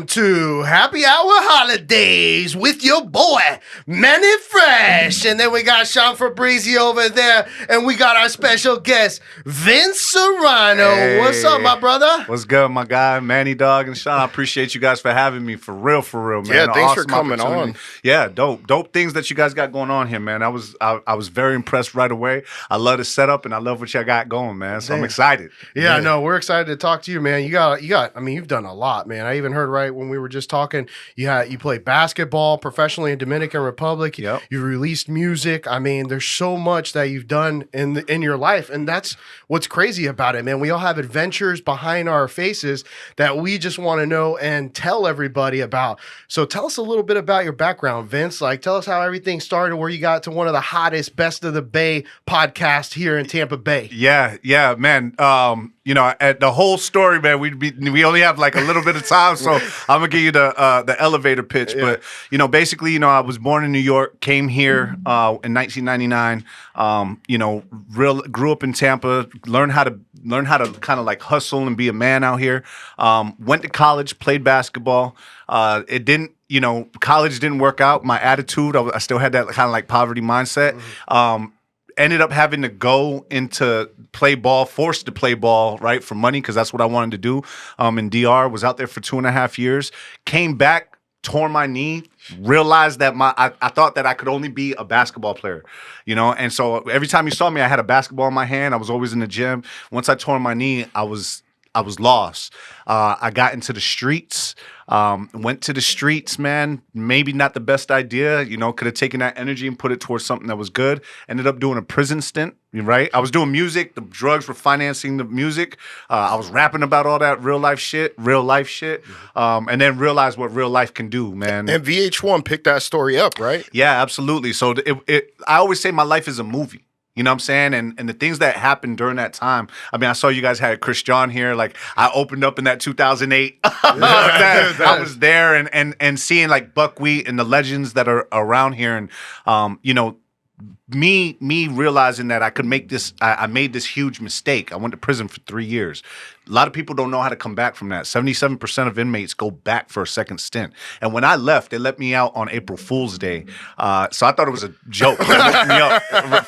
to Happy Hour Holidaze with your boy, Manny Fresh. And then we got Sean Fabrizi over there. And we got our special guest, Vince Serrano. Hey. What's up, my brother? What's good, my guy, Manny, dog, and Sean. I appreciate you guys for having me. For real, man. Yeah, thanks for coming on. Yeah, dope things that you guys got going on here, man. I was very impressed right away. I love the setup, and I love what y'all got going, man. So I'm excited. Yeah, no, we're excited to talk to you, man. You got. I mean, you've done a lot, man. I even heard right when we were just talking. You play basketball professionally in Dominican Republic. Yep. You released music. I mean, there's so much that you've done in your life, and that's what's crazy about it, man. We all have adventures behind our faces that we just want to know and tell everybody about. So tell us a little bit about your background, Vince. Like, tell us how everything started, where you got to one of the hottest, best of the Bay podcasts here in Tampa Bay. Yeah, man. At the whole story, man, we only have like a little bit of time, so I'm gonna give you the elevator pitch. Yeah. But basically, I was born in New York, came here in 1999. Grew up in Tampa, learned how to kind of like hustle and be a man out here. Went to college, played basketball. It didn't. College didn't work out. My attitude, I still had that kind of like poverty mindset. Mm-hmm. Ended up having to go into play ball, forced to play ball, right, for money, because that's what I wanted to do. In DR, was out there for 2.5 years. Came back, tore my knee, realized that I thought that I could only be a basketball player, And so every time you saw me, I had a basketball in my hand. I was always in the gym. Once I tore my knee, I was lost. I got into the streets. Went to the streets, man. Maybe not the best idea. Could have taken that energy and put it towards something that was good. Ended up doing a prison stint, right? I was doing music. The drugs were financing the music. I was rapping about all that real life shit. And then realized what real life can do, man. And VH1 picked that story up, right? Yeah, absolutely. So I always say my life is a movie. You know what I'm saying? And the things that happened during that time. I mean, I saw you guys had Chris John here. Like, I opened up in that 2008. I was there and seeing like Buckwheat and the legends that are around here. And, me realizing that I could make this, I made this huge mistake. I went to prison for 3 years. A lot of people don't know how to come back from that. 77% of inmates go back for a second stint. And when I left, they let me out on April Fool's Day. So I thought it was a joke. They woke me up.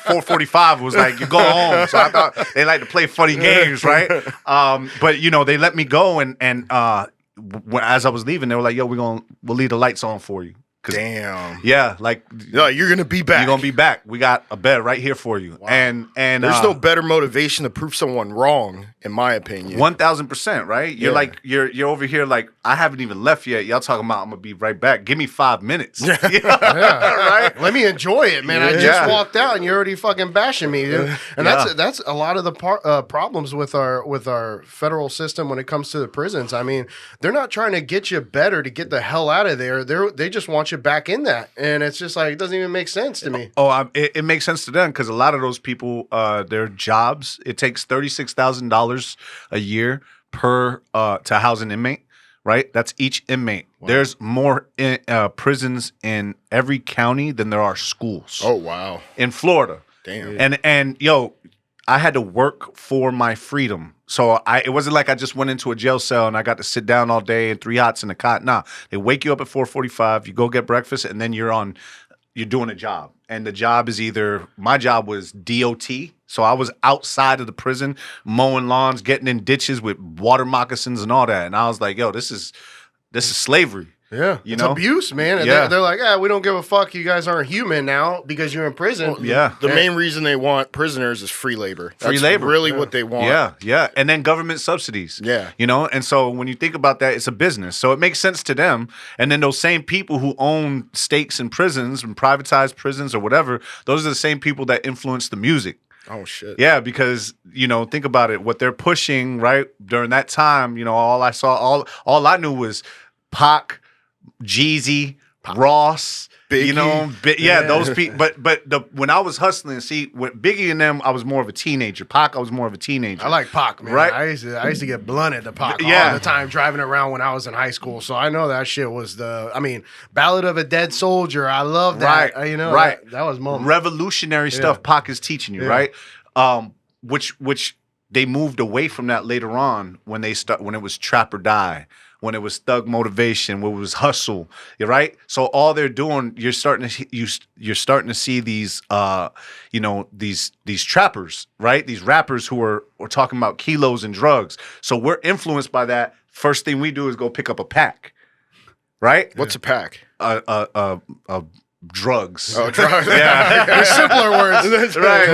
4:45 was like, you go home. So I thought they like to play funny games, right? But they let me go. And as I was leaving, they were like, yo, we'll leave the lights on for you. Damn. Yeah, you're gonna be back. You're gonna be back. We got a bed right here for you. Wow. And there's no better motivation to prove someone wrong, in my opinion. 1,000%, right? You're like you're over here like, I haven't even left yet. Y'all talking about I'm gonna be right back. Give me 5 minutes. Right? Let me enjoy it, man. I just walked out and you're already fucking bashing me, dude. And that's a lot of the problems with our federal system when it comes to the prisons. I mean, they're not trying to get you better to get the hell out of there. They just want you back in that, and it's just like, it doesn't even make sense to me. It makes sense to them because a lot of those people, their jobs, it takes $36,000 a year per to house an inmate, right? That's each inmate. Wow. There's more prisons in every county than there are schools. Oh wow! In Florida, damn. And I had to work for my freedom. So it wasn't like I just went into a jail cell and I got to sit down all day and 3 hots in a cot. Nah, they wake you up at 4:45, you go get breakfast, and then you're doing a job. And the job is my job was DOT. So I was outside of the prison, mowing lawns, getting in ditches with water moccasins and all that. And I was like, yo, this is slavery. Yeah, it's abuse, man. And they're like, we don't give a fuck. You guys aren't human now because you're in prison. Well, the main reason they want prisoners is free labor. That's really what they want. Yeah. And then government subsidies. Yeah. And so when you think about that, it's a business. So it makes sense to them. And then those same people who own stakes in prisons and privatized prisons or whatever, those are the same people that influence the music. Oh, shit. Yeah, because, think about it. What they're pushing, right, during that time, all I knew was Pac, Jeezy, Ross, Biggie. those people. But when I was hustling, with Biggie and them, I was more of a teenager. Pac, I was more of a teenager. I like Pac, man. Right? I used to get blunted to Pac all the time driving around when I was in high school. So I know that shit was Ballad of a Dead Soldier. I love that. Right. That was moment. Revolutionary stuff Pac is teaching you, right? Which they moved away from that later on when it was trap or die, when it was thug motivation, when it was hustle, right? So all they're doing, you're starting to see these, these trappers, right? These rappers who are talking about kilos and drugs. So we're influenced by that. First thing we do is go pick up a pack, right? What's a pack? Drugs. Oh, drugs. Yeah. There's simpler words. Right.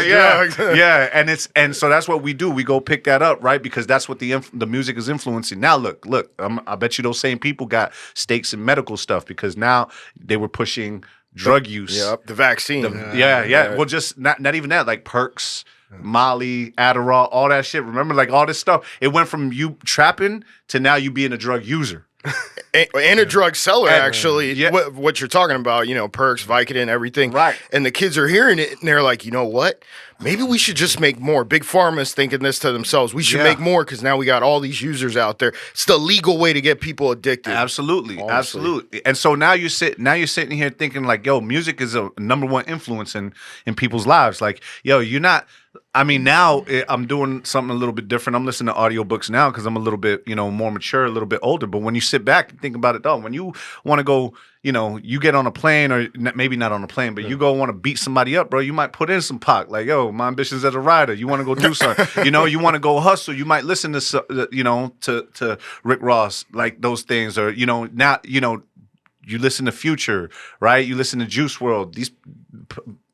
Drugs. Yeah. And so that's what we do. We go pick that up, right? Because that's what the music is influencing. Now, look. I bet you those same people got stakes in medical stuff because now they were pushing drug use. Yep. The vaccine. Yeah. Well, just not even that. Like perks, Molly, Adderall, all that shit. Remember, like all this stuff. It went from you trapping to now you being a drug user. And a drug seller, actually. Yeah. What you're talking about, perks, Vicodin, everything. Right. And the kids are hearing it, and they're like, you know what? Maybe we should just make more. Big Pharma's thinking this to themselves. We should make more because now we got all these users out there. It's the legal way to get people addicted. Absolutely. Honestly. Absolutely. And so now you're sitting here thinking like, yo, music is a number one influence in people's lives. Like, yo, you're not. I mean, now I'm doing something a little bit different. I'm listening to audiobooks now because I'm a little bit, more mature, a little bit older. But when you sit back and think about it, though, when you want to go, you get on a plane or maybe not on a plane, but you go want to beat somebody up, bro, you might put in some Pac. Like, yo, my ambitions as a rider. You want to go do something. You want to go hustle. You might listen to, to Rick Ross, like those things. Or, now, you listen to Future, right? You listen to Juice WRLD, these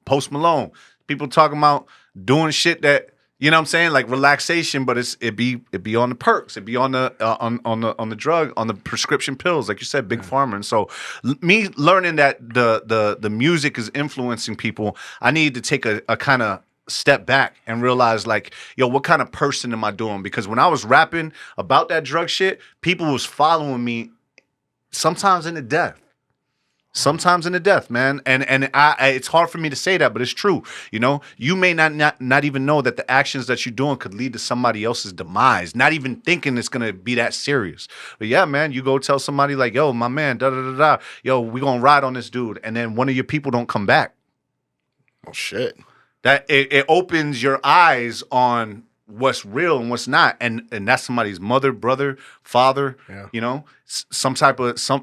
Post Malone. People talking about doing shit that what I'm saying, like relaxation, but it be on the perks, it be on the on the drug, on the prescription pills, like you said, Big Pharma. And so me learning that the music is influencing people, I need to take a kind of step back and realize like, yo, what kind of person am I doing? Because when I was rapping about that drug shit, people was following me sometimes into death. Sometimes in the death, man, and it's hard for me to say that, but it's true. You may not even know that the actions that you're doing could lead to somebody else's demise. Not even thinking it's gonna be that serious. But yeah, man, you go tell somebody like, yo, my man, yo, we gonna ride on this dude, and then one of your people don't come back. Oh shit! That it opens your eyes on what's real and what's not, and that's somebody's mother, brother, father, some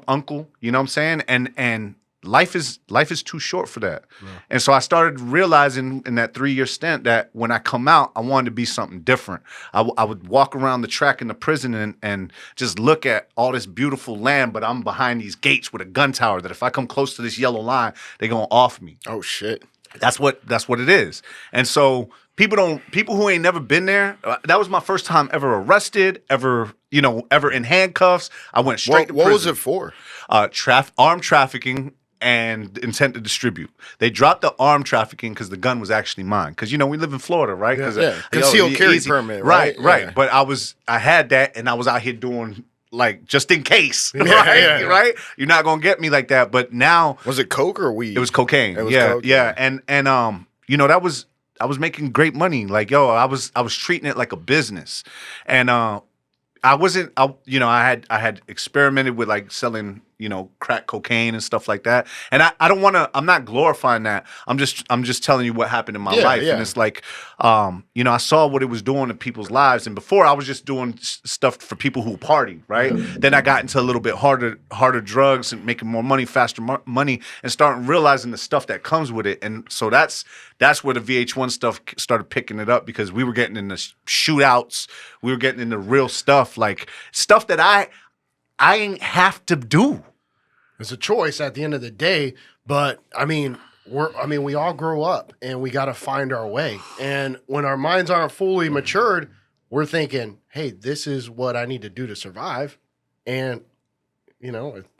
uncle, you know what I'm saying? And life is too short for that. Yeah. And so I started realizing in that 3-year stint that when I come out, I wanted to be something different. I would walk around the track in the prison and just look at all this beautiful land, but I'm behind these gates with a gun tower that if I come close to this yellow line, they're gonna off me. Oh shit. That's what it is. And so people who ain't never been there, that was my first time ever arrested, ever in handcuffs. I went straight to prison. What was it for? Armed trafficking and intent to distribute. They dropped the armed trafficking because the gun was actually mine. Because we live in Florida, right? Concealed carry permit, right? Right. But I had that, and I was out here doing like just in case, right? You're not gonna get me like that. But now, was it coke or weed? It was cocaine. It was coke, and that was. I was making great money. Like, yo, I was treating it like a business. And I had experimented with like selling, crack cocaine and stuff like that. And I'm not glorifying that. I'm just telling you what happened in my life. Yeah. And it's like, I saw what it was doing to people's lives. And before I was just doing stuff for people who party, right? Then I got into a little bit harder drugs and making more money, faster money, and starting realizing the stuff that comes with it. And so that's where the VH1 stuff started picking it up, because we were getting into shootouts. We were getting into real stuff, like stuff that I ain't have to do. It's a choice at the end of the day, but we all grow up and we got to find our way. And when our minds aren't fully matured, we're thinking, hey, this is what I need to do to survive. And,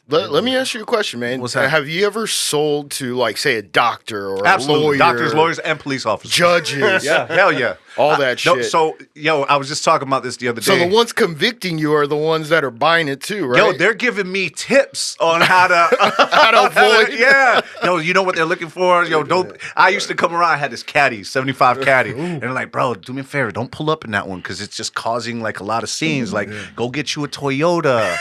let me ask you a question, man. What's that? Have you ever sold to, like, say, a doctor or Absolutely. a lawyer? Doctors, lawyers, and police officers. Judges. Yeah, hell yeah. All that shit. I was just talking about this the other day. So the ones convicting you are the ones that are buying it too, right? Yo, they're giving me tips on how to avoid. Yeah. Yo, you know what they're looking for? Yo, I used to come around, I had this caddy, 75 caddy. And they're like, bro, do me a favor, don't pull up in that one because it's just causing like a lot of scenes. Like, go get you a Toyota.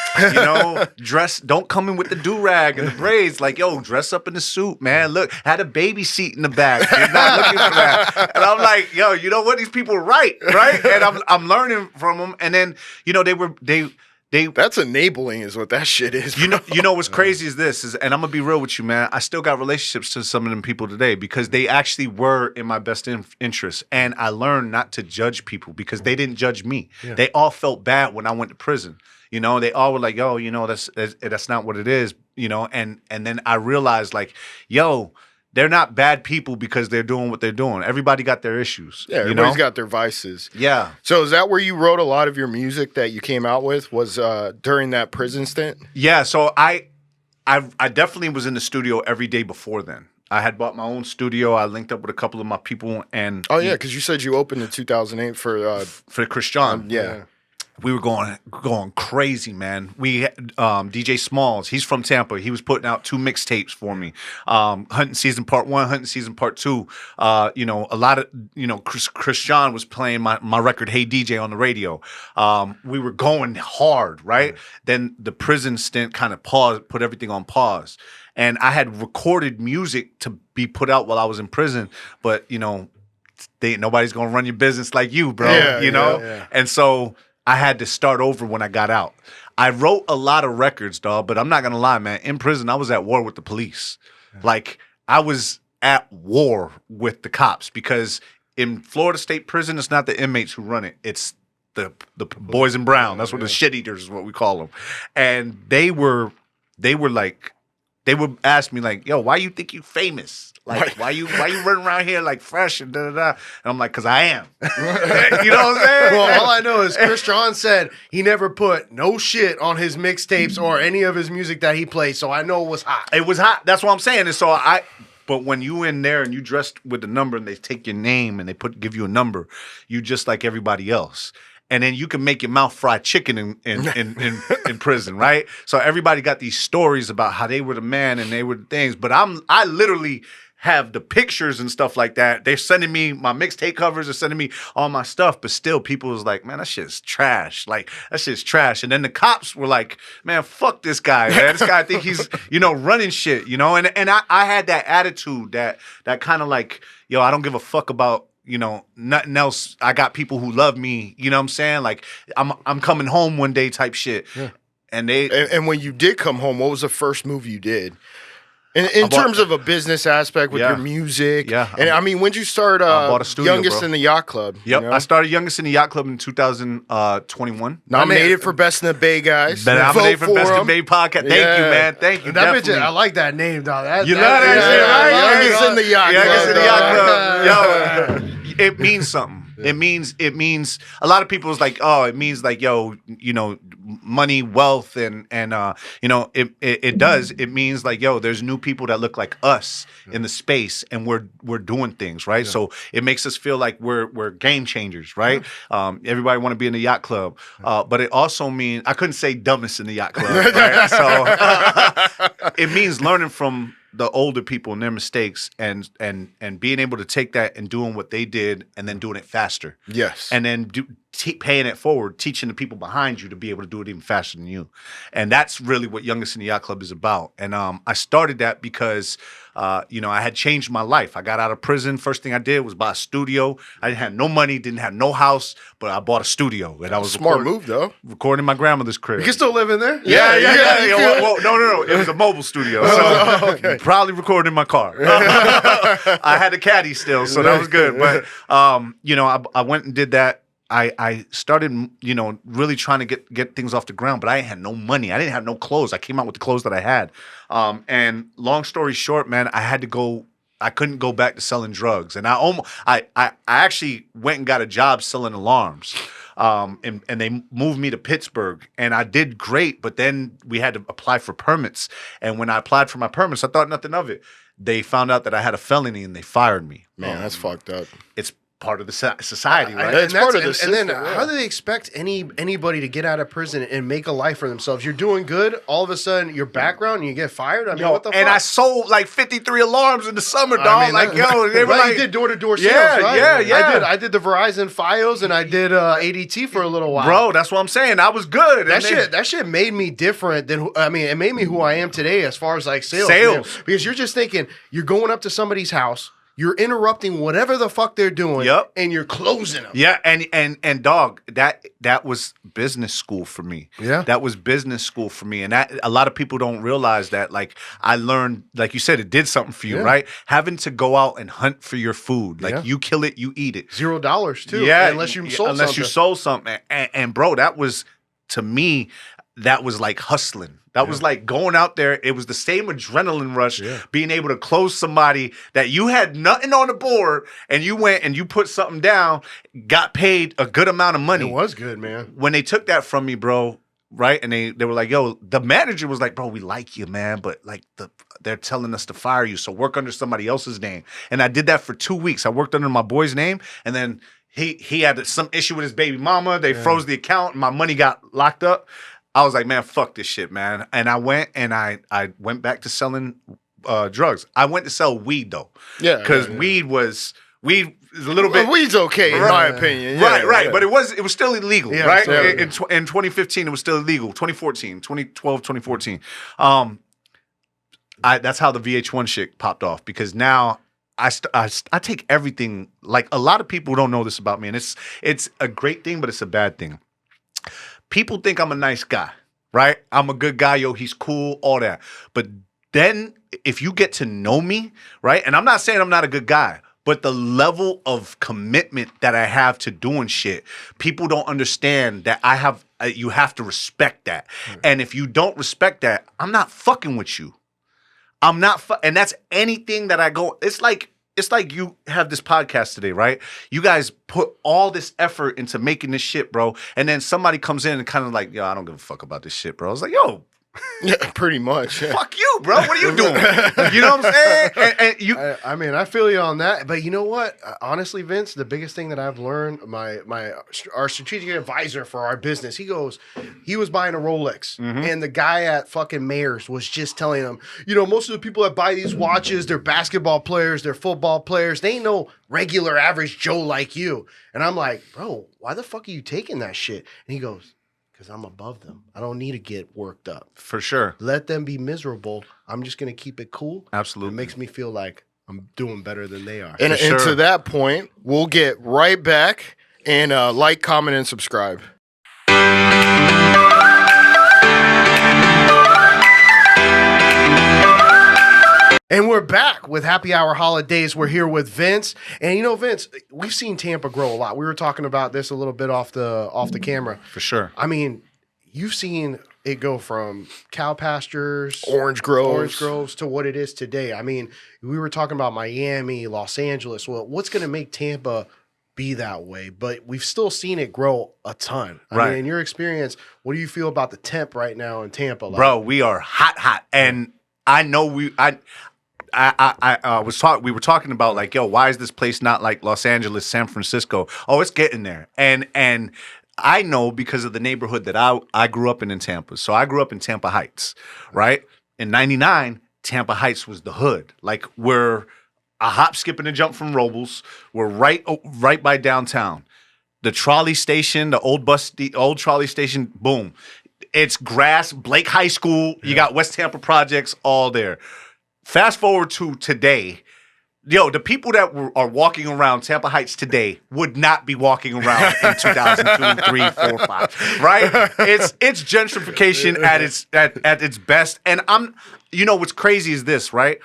Don't coming with the do-rag and the braids. Like, yo, dress up in the suit, man. Look, had a baby seat in the back. You're not looking for that. And I'm like, yo, you know what? These people are right? And I'm learning from them. And then, you know, they That's enabling is what that shit is. you know what's crazy is this is, and I'm gonna be real with you, man. I still got relationships to some of them people today because they actually were in my best interest, and I learned not to judge people because they didn't judge me. Yeah. They all felt bad when I went to prison. You know, they all were like, "Yo, you know, that's not what it is." You know, and then I realized, like, yo. They're not bad people because they're doing what they're doing. Everybody got their issues. Yeah, everybody's got their vices. Yeah. So is that where you wrote a lot of your music that you came out with? Was during that prison stint? Yeah. So I definitely was in the studio every day before then. I had bought my own studio. I linked up with a couple of my people, and because you said you opened in 2008 for Christian. Yeah. We were going crazy, man. We had DJ Smalls. He's from Tampa. He was putting out 2 mixtapes for me. Hunting Season Part 1, Hunting Season Part 2. You know, a lot of, you know, Christian was playing my record, Hey DJ, on the radio. We were going hard, right? Then the prison stint kind of put everything on pause. And I had recorded music to be put out while I was in prison, but, you know, nobody's going to run your business like you, bro. Yeah, you know? Yeah. And so I had to start over when I got out. I wrote a lot of records, dog, but I'm not gonna lie, man. In prison, I was at war with the police. Like, I was at war with the cops because in Florida State Prison, it's not the inmates who run it. It's the boys in brown. That's what the shit eaters is what we call them. And they would ask me like, yo, why you think you famous? Like, why you running around here like fresh and da-da-da? And I'm like, because I am. You know what I'm saying? Well, all I know is Chris John said he never put no shit on his mixtapes or any of his music that he played, so I know it was hot. It was hot. That's what I'm saying. And so but when you in there and you dressed with the number and they take your name and they give you a number, you just like everybody else. And then you can make your mouth fried chicken in prison, right? So everybody got these stories about how they were the man and they were the things. But I literally have the pictures and stuff like that. They're sending me my mixtape covers, they're sending me all my stuff, but still people was like, man, that shit's trash. Like, that shit's trash. And then the cops were like, man, fuck this guy, man. This guy think he's, you know, running shit, you know? And I had that attitude that kind of like, yo, I don't give a fuck about, you know, nothing else. I got people who love me, you know what I'm saying? Like, I'm coming home one day type shit. Yeah. And when you did come home, what was the first move you did? In terms of a business aspect with your music. Yeah. And I mean, when'd you start bought a studio, Youngest bro. in the Yacht Club? Yep. You know? I started Youngest in the Yacht Club in 2021. Nominated for Best in the Bay, guys. Nominated for Best in the Bay podcast. Thank you, man. Thank you. That bitch, I like that name, dog. You know that shit, right? Youngest in the Yacht Club. Youngest in the Yacht Club. Yo, it means something. Yeah. It means a lot of people is like, oh, it means like, yo, you know, money, wealth, and you know, it does. It means like, yo, there's new people that look like us in the space, and we're doing things, right? Yeah. So it makes us feel like we're game changers, right? Yeah. Everybody want to be in the yacht club, but it also means I couldn't say dumbest in the yacht club, right? So it means learning from the older people and their mistakes and being able to take that and doing what they did and then doing it faster. Yes. And then paying it forward, teaching the people behind you to be able to do it even faster than you. And that's really what Youngest in the Yacht Club is about. And I started that because, you know, I had changed my life. I got out of prison. First thing I did was buy a studio. I didn't have no money, didn't have no house, but I bought a studio. And I was smart move, though. Recording in my grandmother's crib. You can still live in there? Yeah. Well, no. It was a mobile studio. So okay. Probably recording in my car. I had a caddy still, so that was good. But, you know, I went and did that. I started, you know, really trying to get things off the ground, but I had no money. I didn't have no clothes. I came out with the clothes that I had. And long story short, man, I couldn't go back to selling drugs. And I actually went and got a job selling alarms. And they moved me to Pittsburgh, and I did great, but then we had to apply for permits. And when I applied for my permits, I thought nothing of it. They found out that I had a felony and they fired me. Man, that's fucked up. part of the society, right? It's part of the and then system, yeah. how do they expect anybody to get out of prison and make a life for themselves? You're doing good, all of a sudden your background and you get fired. I mean, what the fuck? And I sold like 53 alarms in the summer, dog. I mean, like, yo, they were right, like, you did door-to-door sales, Yeah, right? yeah. I did the Verizon Fios and I did ADT for a little while. bro, that's what I'm saying. I was good. That shit made me different than it made me who I am today as far as like sales. Sales. Man. Because you're just thinking you're going up to somebody's house, you're interrupting whatever the fuck they're doing, Yep. and you're closing them. Yeah, and dog, that was business school for me. Yeah. That was business school for me. And that a lot of people don't realize that. Like, I learned, like you said, it did something for you, Yeah. right? Having to go out and hunt for your food. Like, Yeah. you kill it, you eat it. $0 too. Yeah, unless you sold something. you sold something. And bro, that was, to me, that was like hustling. That was like going out there. It was the same adrenaline rush, being able to close somebody that you had nothing on the board, and you went and you put something down, got paid a good amount of money. It was good, man. When they took that from me, bro, right? And they were like, yo, the manager was like, bro, we like you, man, but like they're telling us to fire you, so work under somebody else's name. And I did that for 2 weeks. I worked under my boy's name, and then he had some issue with his baby mama. They froze the account, and my money got locked up. I was like, man, fuck this shit, man. And I went and I went back to selling drugs. I went to sell weed though. Yeah. Because weed is a little bit. Well, weed's okay in my opinion. Yeah, Right. yeah. But it was still illegal, Yeah, right? so- In 2015, it was still illegal. 2014, 2012, 2014. That's how the VH1 shit popped off, because now I take everything. Like, a lot of people don't know this about me, and it's a great thing, but it's a bad thing. People think I'm a nice guy, right? I'm a good guy, yo, he's cool, all that. But then if you get to know me, right? And I'm not saying I'm not a good guy, but the level of commitment that I have to doing shit, people don't understand that you have to respect that. And if you don't respect that, I'm not fucking with you. I'm not, and that's anything that I go, it's like you have this podcast today, right? You guys put all this effort into making this shit, bro. And then somebody comes in and kind of like, yo, I don't give a fuck about this shit, bro. I was like, yo, Yeah, pretty much. Yeah. fuck you, bro. What are you doing? You know what I'm saying? And you, I mean, I feel you on that, but you know what? Honestly, Vince, the biggest thing that I've learned, our strategic advisor for our business, he was buying a Rolex, and the guy at fucking Mayors was just telling him, most of the people that buy these watches, they're basketball players, they're football players, they ain't no regular average Joe like you. And I'm like, bro, why the fuck are you taking that shit? And he goes, because I'm above them. I don't need to get worked up. for sure. Let them be miserable. I'm just going to keep it cool. Absolutely. It makes me feel like I'm doing better than they are. And sure. to that point, we'll get right back and like, comment, and subscribe. And we're back with Happy Hour Holidaze. We're here with Vince. And Vince, we've seen Tampa grow a lot. We were talking about this a little bit off the camera. For sure. I mean, you've seen it go from cow pastures, Orange groves. to what it is today. I mean, we were talking about Miami, Los Angeles. Well, what's going to make Tampa be that way? But we've still seen it grow a ton. I Right. mean, in your experience, what do you feel about the temp right now in Tampa? Like, Bro, we are hot. And I know we were talking about like, yo, why is this place not like Los Angeles, San Francisco? Oh, it's getting there. And I know because of the neighborhood that I grew up in Tampa. So I grew up in Tampa Heights, right? In 99, Tampa Heights was the hood. Like, we're a hop, skip, and a jump from Robles. We're right by downtown. The trolley station, the old trolley station, boom. It's grass, Blake High School. You got West Tampa projects, all there. Fast forward to today, yo, the people that are walking around Tampa Heights today would not be walking around in 2002, 3, 4, 5, right? It's gentrification at its best. And what's crazy is this, right?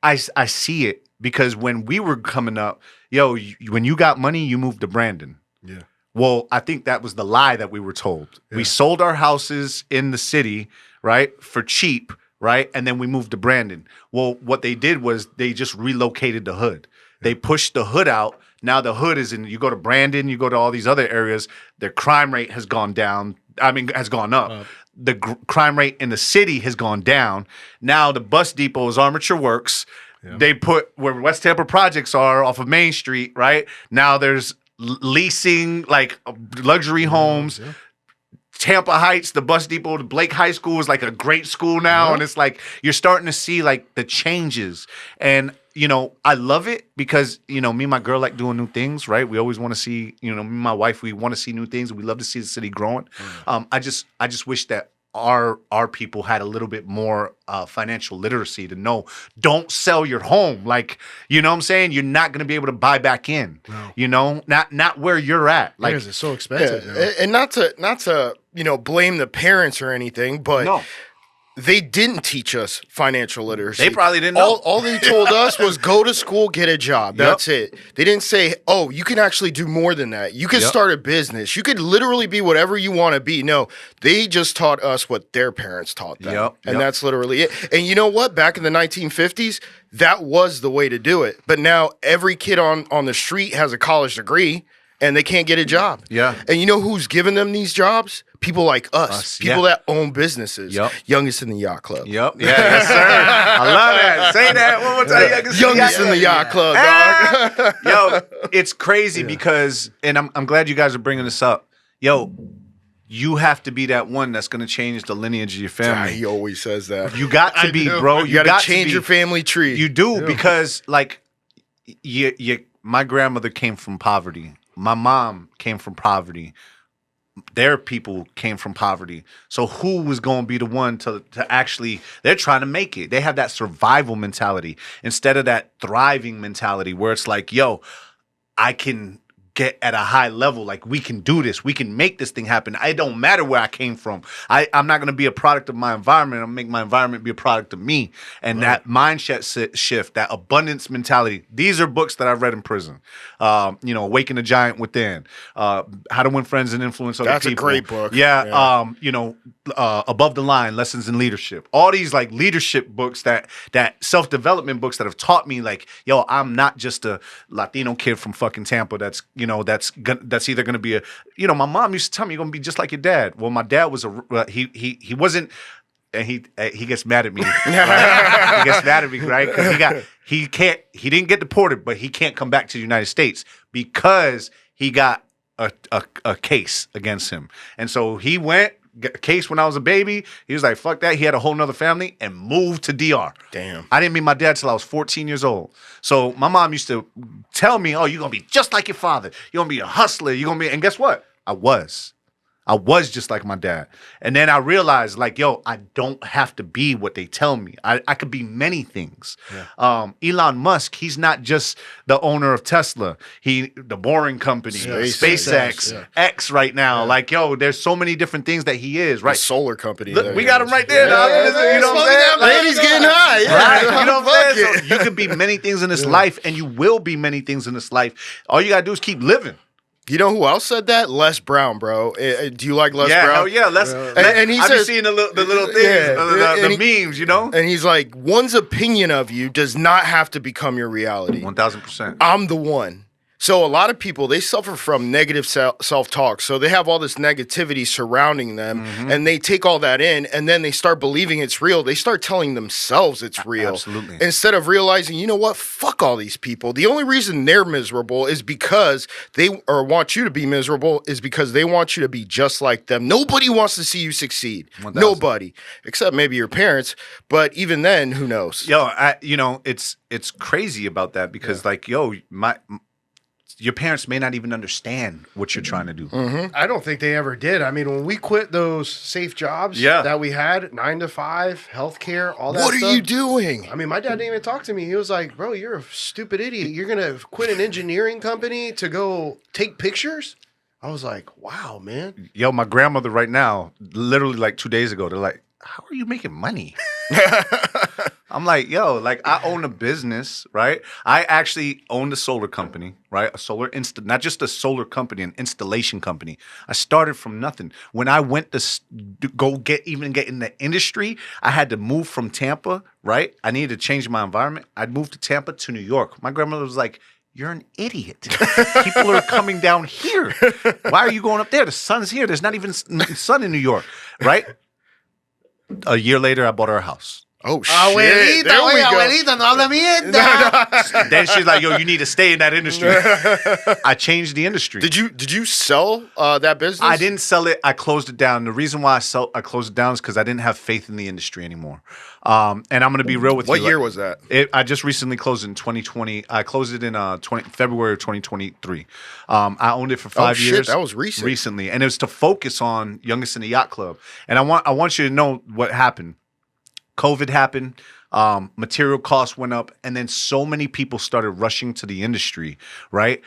I see it because when we were coming up, yo, when you got money, you moved to Brandon. Yeah. Well, I think that was the lie that we were told. Yeah. We sold our houses in the city, right, for cheap. Right? And then we moved to Brandon. Well, what they did was they just relocated the hood. They pushed the hood out. Now the hood is you go to Brandon, you go to all these other areas, their crime rate has gone down. Has gone up. The crime rate in the city has gone down. Now the bus depot is Armature Works. They put where West Tampa projects are off of Main Street, right? Now there's leasing like luxury homes. Yeah. Tampa Heights, the bus depot, the Blake High School is like a great school now. And it's like you're starting to see like the changes. And, you know, I love it because, you know, me and my girl like doing new things, right? We always want to see, you know, me and my wife, we want to see new things. And we love to see the city growing. I just wish that our people had a little bit more financial literacy to know, don't sell your home. Like, you know what I'm saying? You're not going to be able to buy back in, you know, not where you're at. Like, because it's so expensive. And not to, you know, blame the parents or anything, but they didn't teach us financial literacy. They probably didn't know. All they told us was go to school, get a job. That's it. They didn't say, oh, you can actually do more than that. You can start a business. You could literally be whatever you want to be. No, they just taught us what their parents taught them. And that's literally it. And you know what? Back in the 1950s, that was the way to do it. But now every kid on the street has a college degree and they can't get a job. And you know who's giving them these jobs? People like us. People that own businesses. Youngest in the yacht club. Yes, sir. I love that. Say that one more time. Youngest in the yacht club, dog. Yo, it's crazy because, and I'm glad you guys are bringing this up. Yo, you have to be that one that's going to change the lineage of your family. He always says that. You got to be, bro. You got to change your family tree. You do because, like, my grandmother came from poverty. My mom came from poverty. Their people came from poverty. So who was going to be the one to actually, they're trying to make it. They have that survival mentality instead of that thriving mentality where it's like, yo, I can get at a high level. Like, we can do this. We can make this thing happen. It don't matter where I came from. I'm not going to be a product of my environment. I'm going to make my environment be a product of me. And that mindset shift, that abundance mentality, these are books that I've read in prison. You know, Awaken the Giant Within, How to Win Friends and Influence Other People. That's a great book. You know, Above the Line, Lessons in Leadership. All these like leadership books that self-development books that have taught me like, yo, I'm not just a Latino kid from fucking Tampa that's, you know, that's either going to be a, you know, my mom used to tell me you're going to be just like your dad. Well, my dad was he wasn't, and he gets mad at me. Right? He gets mad at me, right? Because he didn't get deported, but he can't come back to the United States because he got a case against him. And so he went, get a case when I was a baby. He was like, fuck that. He had a whole nother family and moved to DR. Damn. I didn't meet my dad till I was 14 years old. So my mom used to tell me, oh, you're going to be just like your father. You're going to be a hustler. You're going to be, and guess what? I was just like my dad. And then I realized, like, yo, I don't have to be what they tell me. I could be many things. Elon Musk, he's not just the owner of Tesla. The Boring Company, SpaceX, X right now. Like, yo, there's so many different things that he is, right? The solar company. Look, we got him right there, dog. You know what I'm saying? Like, he's getting high. Right? You know what I'm saying? So you could be many things in this life, and you will be many things in this life. All you got to do is keep living. You know who else said that? Les Brown, bro. Do you like Les Brown? Hell yeah, Les. And he said, seeing the little things, the memes, you know? And he's like, one's opinion of you does not have to become your reality. 1,000%. I'm the one. So a lot of people, they suffer from negative self-talk. So they have all this negativity surrounding them, and they take all that in, and then they start believing it's real. They start telling themselves it's real. Absolutely. Instead of realizing, you know what? Fuck all these people. The only reason they're miserable is because want you to be miserable is because they want you to be just like them. Nobody wants to see you succeed. 1,000. Nobody. Except maybe your parents. But even then, who knows? Yo, it's crazy about that because, like, yo, your parents may not even understand what you're trying to do. I don't think they ever did. I mean, when we quit those safe jobs that we had, 9 to 5, healthcare, all that stuff. What are you doing? I mean, my dad didn't even talk to me. He was like, bro, you're a stupid idiot. You're going to quit an engineering company to go take pictures? I was like, wow, man. Yo, my grandmother right now, literally like 2 days ago, they're like, how are you making money? I'm like, yo, like I own a business, right? I actually own a solar company, right? Not just a solar company, an installation company. I started from nothing. When I went to get in the industry, I had to move from Tampa, right? I needed to change my environment. I'd moved to Tampa to New York. My grandmother was like, you're an idiot. People are coming down here. Why are you going up there? The sun's here. There's not even sun in New York, right? A year later, I bought her a house. Oh, shit. There we go. no habla mierda. Then she's like, yo, you need to stay in that industry. I changed the industry. Did you sell that business? I didn't sell it. I closed it down. The reason why I closed it down is because I didn't have faith in the industry anymore. And I'm going to be real with you. What year was that? I just recently closed it in 2020. I closed it in February of 2023. I owned it for 5 years. That was recent. Recently. And it was to focus on Youngest in the Yacht Club. And I want you to know what happened. COVID happened, material costs went up, and then so many people started rushing to the industry, right?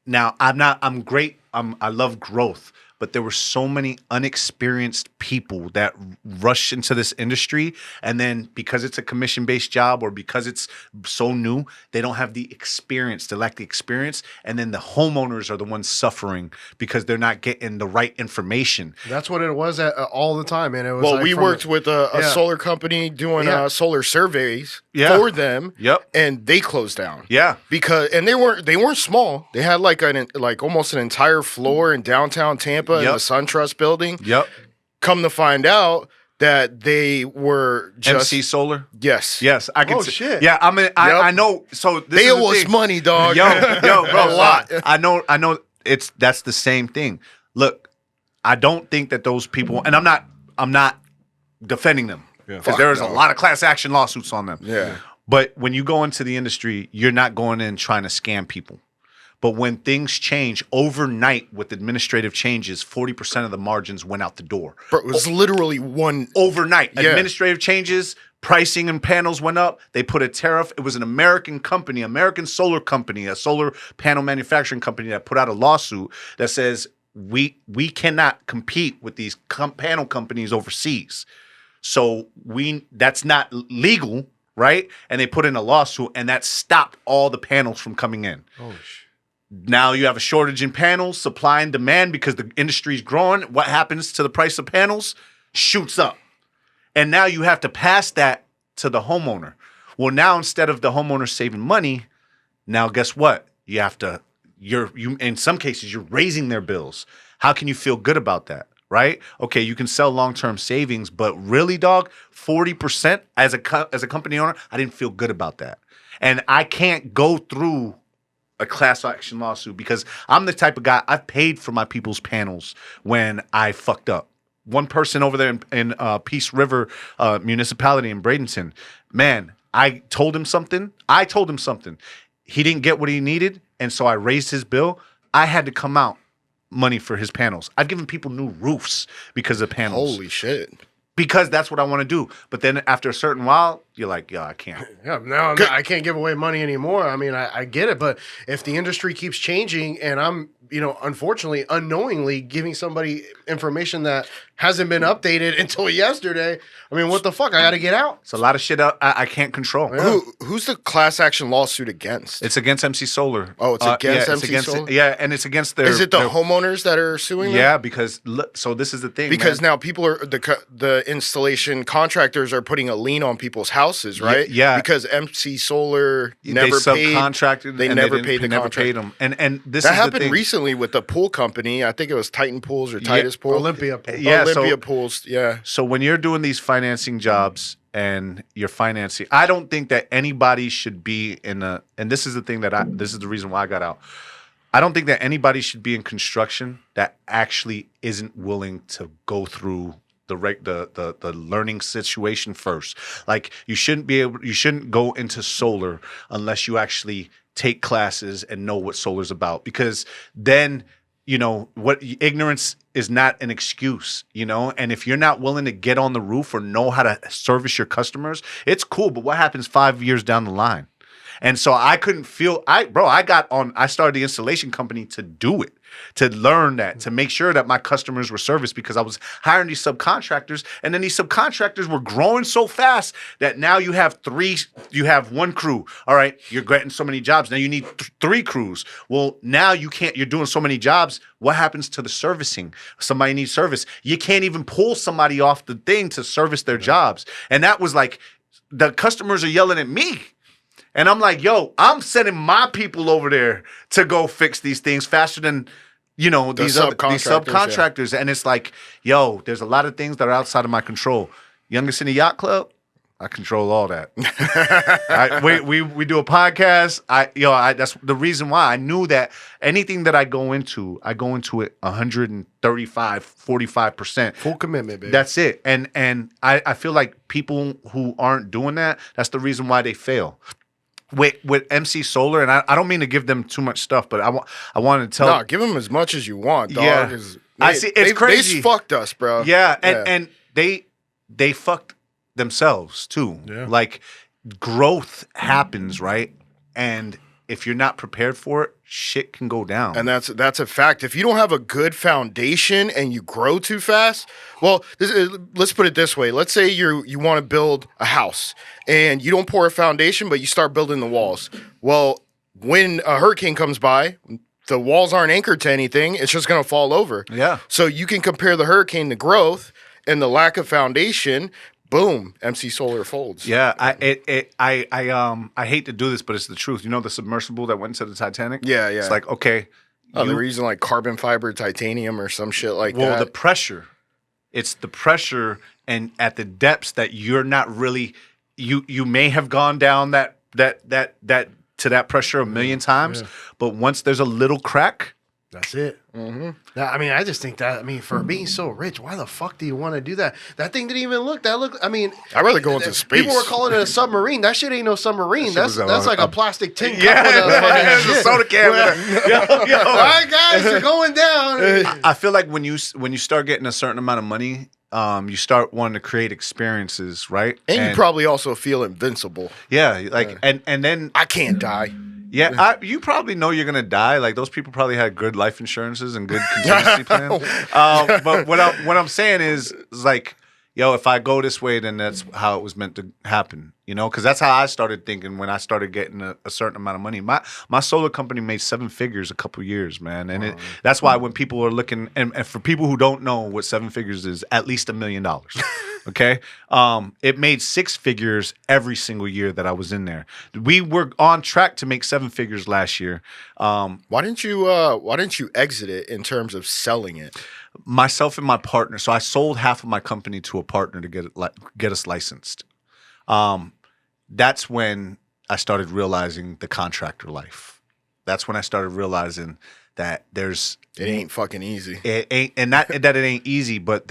Now, I'm great. I love growth, but there were so many unexperienced people that rush into this industry. And then because it's a commission-based job or because it's so new, they don't have the experience. They lack the experience. And then the homeowners are the ones suffering because they're not getting the right information. That's what it was all the time, man. It was Well, we worked with a solar company doing solar surveys for them. Yep. And they closed down. Yeah. And they weren't small. They had like almost an entire floor in downtown Tampa in the SunTrust building. Yep. Come to find out that they were just MC Solar. Yes. I can. Shit. Yeah, I know. So this They is owe the us thing. money, dog. Yo, bro, A lot. I know. That's the same thing. Look, I don't think that those people, and I'm not defending them because there is a lot of class action lawsuits on them. Yeah. But when you go into the industry, you're not going in trying to scam people. But when things change overnight with administrative changes, 40% of the margins went out the door. Bro, it was literally one Overnight. Yeah. Administrative changes, pricing and panels went up. They put a tariff. It was an American company, American solar company, a solar panel manufacturing company that put out a lawsuit that says we cannot compete with these panel companies overseas. So that's not legal, right? And they put in a lawsuit, and that stopped all the panels from coming in. Oh, shit. Now you have a shortage in panels, supply and demand because the industry's growing. What happens to the price of panels? Shoots up. And now you have to pass that to the homeowner. Well, now instead of the homeowner saving money, now guess what? You have to, you in some cases, you're raising their bills. How can you feel good about that? Right? Okay, you can sell long-term savings, but really, dog, 40% as a company owner, I didn't feel good about that. And I can't go through a class action lawsuit because I'm the type of guy, I've paid for my people's panels when I fucked up. One person over there in Peace River municipality in Bradenton, man, I told him something. He didn't get what he needed, and so I raised his bill. I had to come out money for his panels. I've given people new roofs because of panels. Holy shit. Because that's what I want to do. But then after a certain while, you're like, yo, I can't. Yeah, now I can't give away money anymore. I mean, I get it, but if the industry keeps changing and I'm, unfortunately, unknowingly giving somebody information that hasn't been updated until yesterday, I mean, what the fuck? I got to get out. It's a lot of shit I can't control. Yeah. Who's the class action lawsuit against? It's against MC Solar. Oh, it's against MC Solar? Yeah, and it's against their... Is it the homeowners that are suing them? Yeah, because... So this is the thing, Because man. now people are... The installation contractors are putting a lien on people's houses, right? Yeah. Because MC Solar They never paid... subcontracted. They and never didn't- paid the never contract. paid them. And this That is the happened thing. recently with the pool company. I think it was Titan Pools or Titus Pool. Olympia. Yeah, Olympia so- Pools, yeah. So when you're doing these financing jobs and you're financing, I don't think that anybody should be in a, and this is the thing this is the reason why I got out. I don't think that anybody should be in construction that actually isn't willing to go through the learning situation first. Like you shouldn't go into solar unless you actually take classes and know what solar's about, because then what ignorance is not an excuse, and if you're not willing to get on the roof or know how to service your customers, it's cool. But what happens 5 years down the line? And so I couldn't feel, I started the installation company to do it, to learn that, to make sure that my customers were serviced, because I was hiring these subcontractors, and then these subcontractors were growing so fast that now you have one crew. All right, you're getting so many jobs. Now you need 3 crews. Well, now you're doing so many jobs. What happens to the servicing? Somebody needs service. You can't even pull somebody off the thing to service their jobs. And that was like, the customers are yelling at me. And I'm like, yo, I'm sending my people over there to go fix these things faster than, these subcontractors. Yeah. And it's like, yo, there's a lot of things that are outside of my control. Youngest in the Yacht Club, I control all that. We do a podcast. That's the reason why I knew that anything that I go into it 135, 45%. Full commitment, baby. That's it. And I feel like people who aren't doing that, that's the reason why they fail. With MC Solar, and I don't mean to give them too much stuff, but I want to tell. No, give them as much as you want, dog. Yeah. I see. It's crazy. They fucked us, bro. Yeah, and they fucked themselves too. Yeah. Like growth happens, right? And if you're not prepared for it, shit can go down. And that's a fact. If you don't have a good foundation and you grow too fast, well, let's put it this way. Let's say you want to build a house and you don't pour a foundation, but you start building the walls. Well, when a hurricane comes by, the walls aren't anchored to anything. It's just going to fall over. Yeah. So you can compare the hurricane to growth and the lack of foundation. Boom, MC Solar folds. Yeah, I hate to do this, but it's the truth. You know the submersible that went into the Titanic? Yeah, yeah. It's like, okay. They were using like carbon fiber titanium or some shit like that. Well, the pressure. It's the pressure and at the depths that you're not really you may have gone down that to that pressure a million times, but once there's a little crack, that's it. Mm-hmm. I mean, I just think that. I mean, for being so rich, why the fuck do you want to do that? That thing didn't even look. That looked. I mean, I'd rather go into space. People were calling it a submarine. That shit ain't no submarine. That's like a plastic tin. Yeah, cup it's a soda can. All right, guys, you're going down. I feel like when you start getting a certain amount of money, you start wanting to create experiences, right? And you probably also feel invincible. Yeah, like and then I can't die. Yeah, you probably know you're gonna die. Like those people probably had good life insurances and good contingency plans. But what I'm saying is like, yo, if I go this way, then that's how it was meant to happen. You know, because that's how I started thinking when I started getting a certain amount of money. My solar company made 7 figures a couple years, man, and that's why when people are looking, and for people who don't know what 7 figures is, at least $1 million. Okay, it made 6 figures every single year that I was in there. We were on track to make 7 figures last year. Why didn't you exit it in terms of selling it? Myself and my partner. So I sold half of my company to a partner to get us licensed. That's when I started realizing the contractor life. That's when I started realizing that it ain't fucking easy. It ain't, and not that it ain't easy, but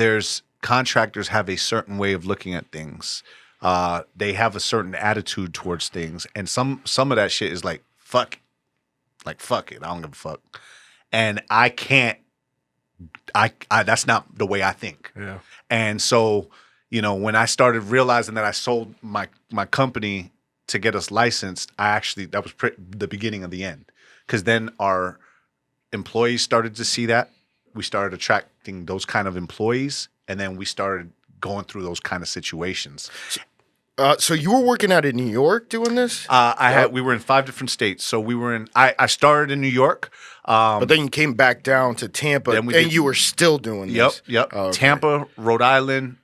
contractors have a certain way of looking at things. They have a certain attitude towards things, and some of that shit is like fuck it. I don't give a fuck, and I can't. I that's not the way I think. Yeah, and so. You know, when I started realizing that I sold my company to get us licensed, that was the beginning of the end. Because then our employees started to see that. We started attracting those kind of employees, and then we started going through those kind of situations. So you were working out in New York doing this? We were in 5 different states. So we were in. I started in New York. But then you came back down to Tampa, and you were still doing this. Yep. Oh, okay. Tampa, Rhode Island.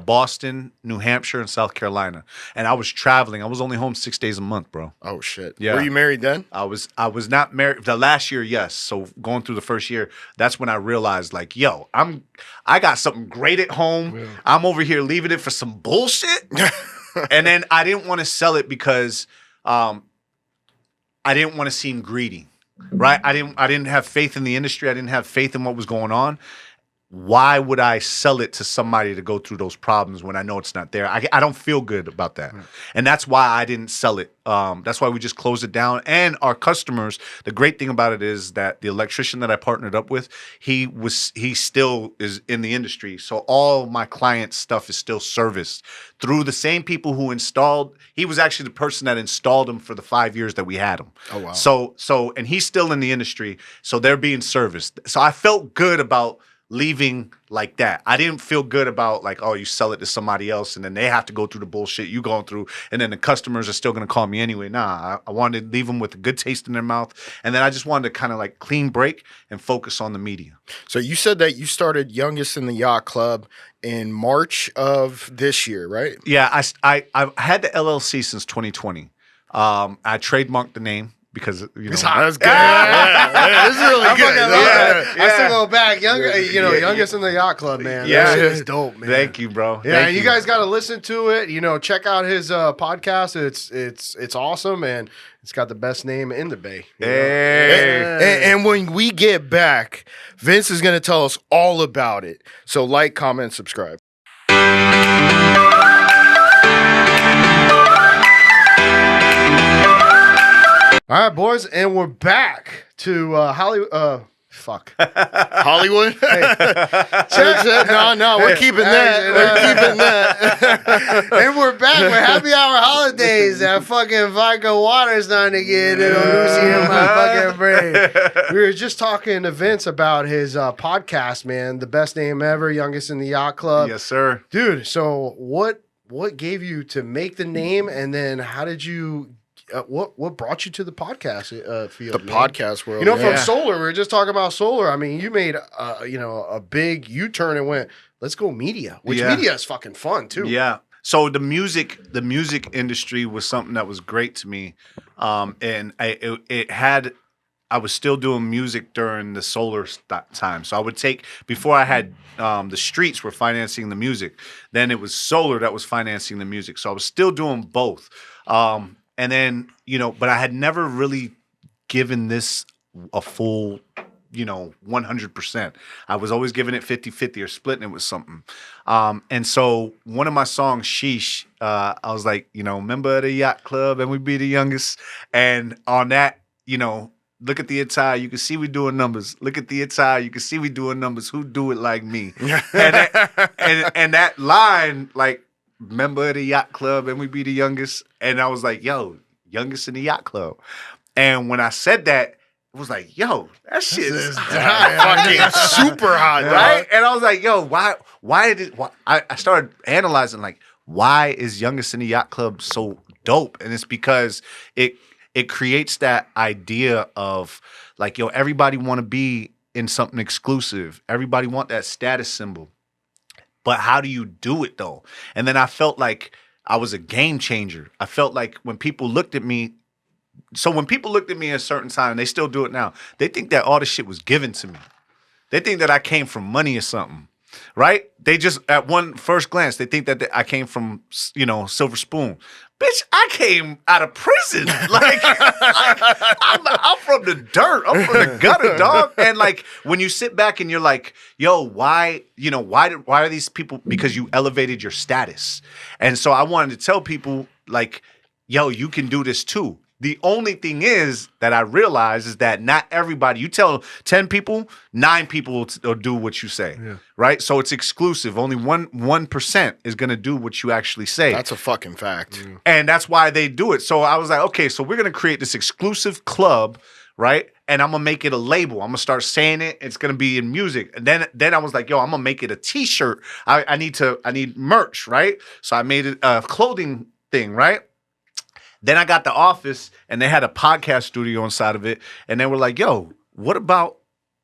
Boston, New Hampshire, and South Carolina, and I was traveling. I was only home 6 days a month, bro. Oh shit! Yeah. Were you married then? I was not married. The last year, yes. So going through the first year, that's when I realized, like, yo, I got something great at home. Yeah. I'm over here leaving it for some bullshit, and then I didn't want to sell it because I didn't want to seem greedy, right? I didn't have faith in the industry. I didn't have faith in what was going on. Why would I sell it to somebody to go through those problems when I know it's not there? I don't feel good about that. Right. And that's why I didn't sell it. That's why we just closed it down. And our customers, the great thing about it is that the electrician that I partnered up with, he still is in the industry. So all my clients' stuff is still serviced through the same people who installed. He was actually the person that installed them for the 5 years that we had them. Oh, wow. So and he's still in the industry. So they're being serviced. So I felt good about leaving like that. I didn't feel good about like, oh, you sell it to somebody else and then they have to go through the bullshit you going through and then the customers are still going to call me anyway. Nah, I wanted to leave them with a good taste in their mouth. And then I just wanted to kind of like clean break and focus on the media. So you said that you started Youngest in the Yacht Club in March of this year, right? Yeah, I had the LLC since 2020. I trademarked the name. Because, you know. That's good. Yeah. This is really good. I still gonna go back. Youngest in the Yacht Club, man. Yeah. That shit is dope, man. Thank you, bro. Yeah, Thank and you guys got to listen to it. Check out his podcast. It's awesome, and it's got the best name in the Bay. And when we get back, Vince is going to tell us all about it. So like, comment, subscribe. All right, boys, and we're back to Hollywood. Hollywood? No, we're keeping that. We're keeping that. And we're back with Happy Hour Holidaze. That fucking vodka water's starting to get Lucy in my fucking brain. We were just talking to Vince about his podcast, man. The best name ever, youngest in the yacht club. Yes, sir. Dude, so what gave you to make the name, and then how did you... what brought you to the podcast field? The podcast world. From solar, we were just talking about solar. I mean, you made a big U-turn and went, let's go media, which media is fucking fun too. Yeah. So the music industry was something that was great to me, and I was still doing music during the solar time. So I would take, before I had the streets were financing the music, then it was solar that was financing the music. So I was still doing both. And then, but I had never really given this a full, 100%. I was always giving it 50-50 or splitting it with something. And so one of my songs, Sheesh, I was like, member of the yacht club and we be the youngest. And on that, look at the attire, you can see we doing numbers. Look at the attire, you can see we doing numbers. Who do it like me? and that line, like, member of the yacht club and we be the youngest. And I was like, yo, youngest in the yacht club. And when I said that, it was like, yo, that shit is fucking super hot, right? And I was like, yo, why I started analyzing, like, why is youngest in the yacht club so dope? And it's because it creates that idea of like, yo, everybody want to be in something exclusive. Everybody want that status symbol. But how do you do it though? And then I felt like I was a game changer. I felt like when people looked at me, at a certain time, they still do it now, they think that all the shit was given to me. They think that I came from money or something, right? They just, at one first glance, they think that I came from, silver spoon. Bitch, I came out of prison. Like I'm from the dirt. I'm from the gutter, dog. And like when you sit back and you're like, yo, why are these people? Because you elevated your status. And so I wanted to tell people like, yo, you can do this too. The only thing is that I realize is that not everybody, you tell 10 people, 9 people will do what you say, right? So it's exclusive. Only 1% is going to do what you actually say. That's a fucking fact. And that's why they do it. So I was like, okay, so we're going to create this exclusive club, right? And I'm going to make it a label. I'm going to start saying it. It's going to be in music. And then I was like, yo, I'm going to make it a t-shirt. I need merch, right? So I made it a clothing thing, right? Then I got the office and they had a podcast studio inside of it. And they were like, yo, what about,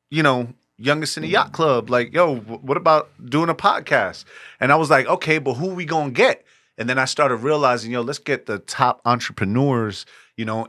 youngest in the yacht club? Like, yo, what about doing a podcast? And I was like, okay, but who we going to get? And then I started realizing, let's get the top entrepreneurs,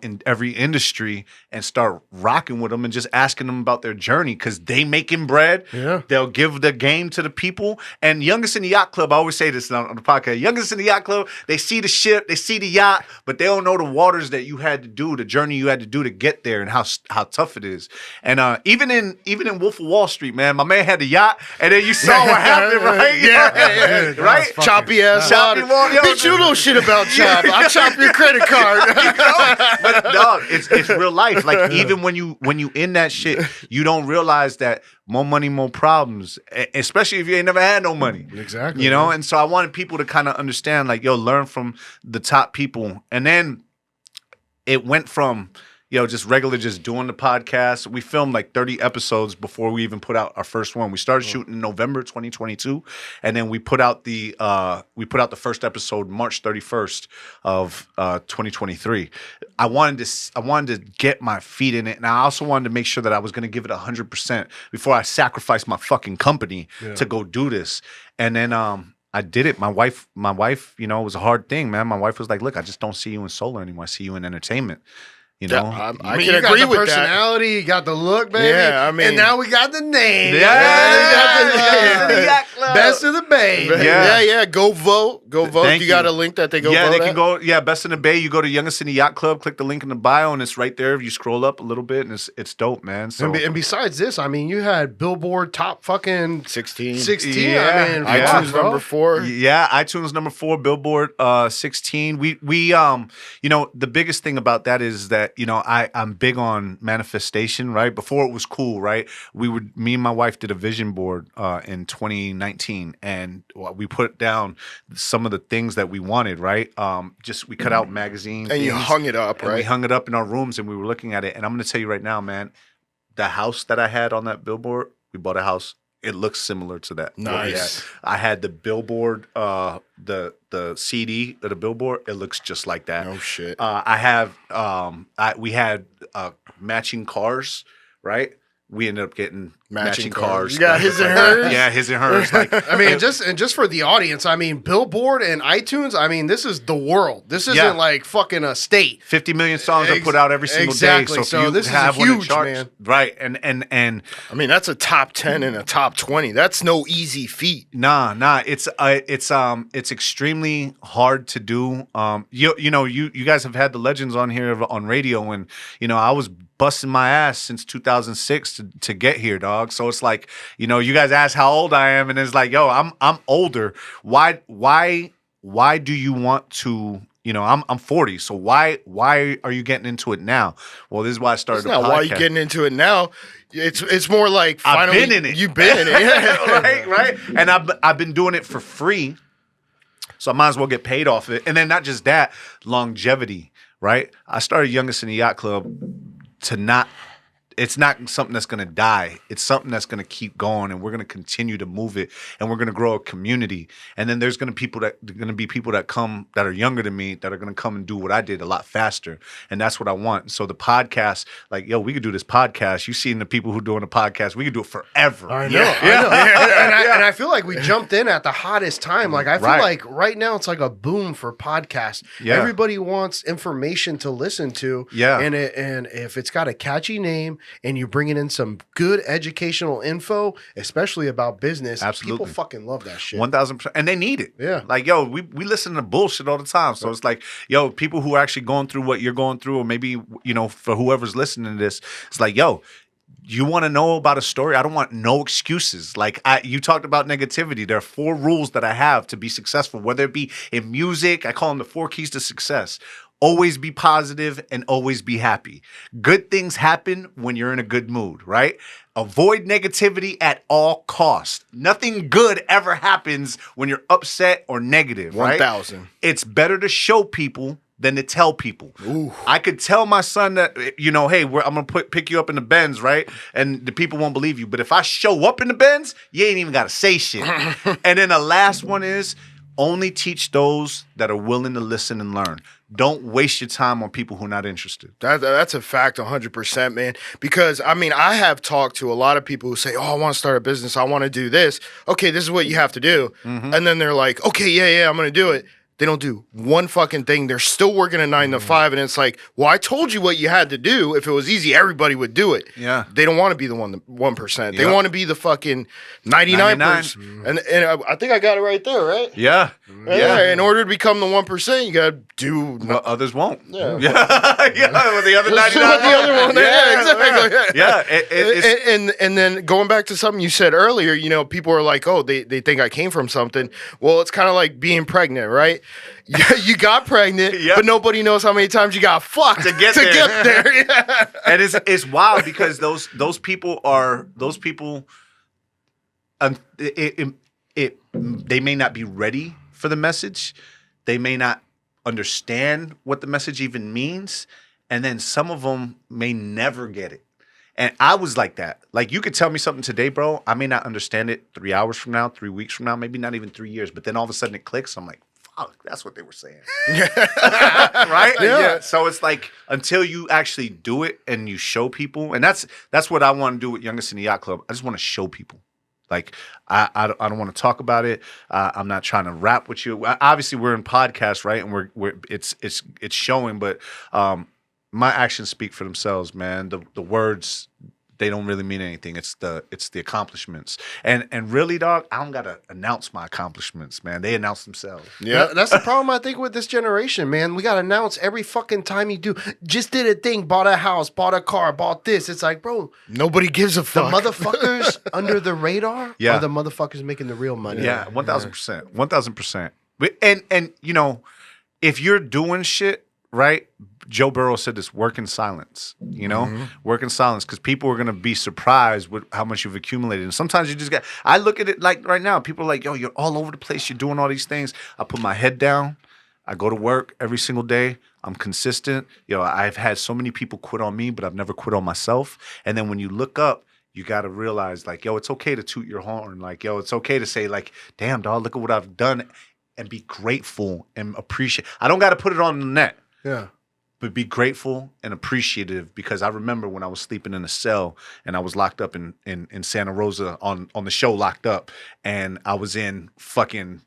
in every industry and start rocking with them and just asking them about their journey because they making bread. Yeah. They'll give the game to the people. And youngest in the yacht club, I always say this on the podcast, youngest in the yacht club, they see the ship, they see the yacht, but they don't know the waters that you had to do, the journey you had to do to get there and how tough it is. And even in Wolf of Wall Street, man, my man had the yacht and then you saw what happened, right? Yeah. Right? Choppy ass water. Bitch, you know shit about chop. I'll chop your credit card. But dog, it's real life. Like even when you in that shit, you don't realize that more money, more problems. Especially if you ain't never had no money. Exactly. And so I wanted people to kind of understand, like, yo, learn from the top people. And then it went from just doing the podcast. We filmed like 30 episodes before we even put out our first one. We started shooting in November 2022, and then we put out the first episode March 31st of 2023. I wanted to get my feet in it, and I also wanted to make sure that I was going to give it 100% before I sacrificed my fucking company to go do this. And then I did it. My wife, it was a hard thing, man. My wife was like, "Look, I just don't see you in solar anymore. I see you in entertainment." You know, I mean, can you got agree the with personality, you got the look, baby. Yeah, I mean- and now we got the name. Yeah, the Yacht Club. Best of the Bay. Yeah. Go vote. Thank You got you. a link that they go yeah, vote they can at? go. Yeah, Best in the Bay. You go to Youngest City Yacht Club. Click the link in the bio, and it's right there. If you scroll up a little bit, and it's dope, man. So And besides this, I mean, you had Billboard top fucking 16. 16. Yeah. I mean, Yeah. fuck, iTunes bro. number 4. Yeah, iTunes number 4, Billboard 16. We you know, the biggest thing about that is that, you know, I'm big on manifestation, right? Before it was cool, right? Me and my wife did a vision board in 2019, and we put down some of the things that we wanted, right? We cut out magazine And you things, hung it up, and right? we hung it up in our rooms, and we were looking at it. And I'm going to tell you right now, man, the house that I had on that billboard, we bought a house. It looks similar to that. Nice. Yeah. I had the billboard, the CD of the billboard. It looks just like that. No shit. I have, we had matching cars, right? We ended up getting matching cars. You got his and hers? Yeah, his and hers. Like, I mean, just for the audience, I mean, Billboard and iTunes, I mean, this is the world. This isn't Yeah. like fucking a state. 50 million songs are put out every single exactly. day. So if you this is have one that huge, charts, man. right? And I mean, that's a top 10 and a top 20. That's no easy feat. Nah. It's extremely hard to do. You guys have had the legends on here on radio, and you know I was busting my ass since 2006 to get here, dog. So it's like, you know, you guys ask how old I am, and it's like, yo, I'm older. Why do you want to? You know, I'm 40, so why are you getting into it now? Well, this is why I started. It's not why you getting into it now. It's more like finally I've been in it. You've been in it, yeah. right? And I've been doing it for free, so I might as well get paid off it. And then not just that, longevity, right? I started Youngest in the Yacht Club it's not something that's going to die. It's something that's going to keep going, and we're going to continue to move it, and we're going to grow a community. And then there's going to be people that come that are younger than me that are going to come and do what I did a lot faster, and that's what I want. So the podcast, like, yo, we could do this podcast. You seen the people who are doing the podcast? We could do it forever. I know. And I feel like we jumped in at the hottest time. Like I feel like right now it's like a boom for podcasts. Yeah. Everybody wants information to listen to. Yeah. And if it's got a catchy name and you're bringing in some good educational info, especially about business, Absolutely. people fucking love that shit. 1000%, and they need it. Yeah. Like, yo, we listen to bullshit all the time. So it's like, yo, people who are actually going through what you're going through, or maybe, you know, for whoever's listening to this, it's like, yo, you want to know about a story? I don't want no excuses. Like you talked about negativity. There are 4 rules that I have to be successful, whether it be in music. I call them the 4 keys to success. Always be positive and always be happy. Good things happen when you're in a good mood, right? Avoid negativity at all costs. Nothing good ever happens when you're upset or negative, right? 1,000. It's better to show people than to tell people. Ooh. I could tell my son that, you know, hey, I'm going to pick you up in the Benz, right? And the people won't believe you. But if I show up in the Benz, you ain't even got to say shit. And then the last one is only teach those that are willing to listen and learn. Don't waste your time on people who are not interested. That's a fact, 100%, man. Because, I mean, I have talked to a lot of people who say, oh, I want to start a business. I want to do this. Okay, this is what you have to do. Mm-hmm. And then they're like, okay, yeah, I'm going to do it. They don't do one fucking thing. They're still working a 9 to 5. And it's like, well, I told you what you had to do. If it was easy, everybody would do it. Yeah. They don't want to be the 1%. They Yep. want to be the fucking 99%. And I think I got it right there, right? Yeah. Yeah. In order to become the 1%, you got to do Well, others won't. Yeah. Yeah. With the other 99. the other one. Yeah, exactly. Yeah. And then going back to something you said earlier, you know, people are like, oh, they think I came from something. Well, it's kind of like being pregnant, right? You got pregnant, Yep. but nobody knows how many times you got fucked To get there. there. Yeah. And it's wild because those people they may not be ready for the message. They may not understand what the message even means. And then some of them may never get it. And I was like that. Like, you could tell me something today, bro. I may not understand it 3 hours from now, 3 weeks from now, maybe not even 3 years. But then all of a sudden it clicks. I'm like, fuck, that's what they were saying. Right? Yeah. So it's like, until you actually do it and you show people, and that's what I want to do with Youngest in the Yacht Club. I just want to show people. Like, I don't want to talk about it. I'm not trying to rap with you. Obviously, we're in podcast, right? And we're it's showing, but my actions speak for themselves, man. The words, they don't really mean anything. It's the accomplishments. And really, dog, I don't gotta announce my accomplishments, man. They announce themselves. Yeah, that's the problem I think with this generation, man. We got to announce every fucking time you do. Just did a thing, bought a house, bought a car, bought this. It's like, bro, Nobody gives a the fuck. motherfuckers under the radar Yeah. are the motherfuckers making the real money. Yeah, 1,000%. 1,000%. And you know, if you're doing shit, right? Joe Burrow said this, work in silence, you know? Work in silence, because people are going to be surprised with how much you've accumulated. And sometimes you just got, I look at it like right now, people are like, yo, you're all over the place. You're doing all these things. I put my head down. I go to work every single day. I'm consistent. You know, I've had so many people quit on me, but I've never quit on myself. And then when you look up, you got to realize, like, yo, it's okay to toot your horn. Like, yo, it's okay to say, like, damn, dog, look at what I've done, and be grateful and appreciate. I don't got to put it on the net. Yeah. But be grateful and appreciative, because I remember when I was sleeping in a cell and I was locked up in Santa Rosa on the show Locked Up, and I was in fucking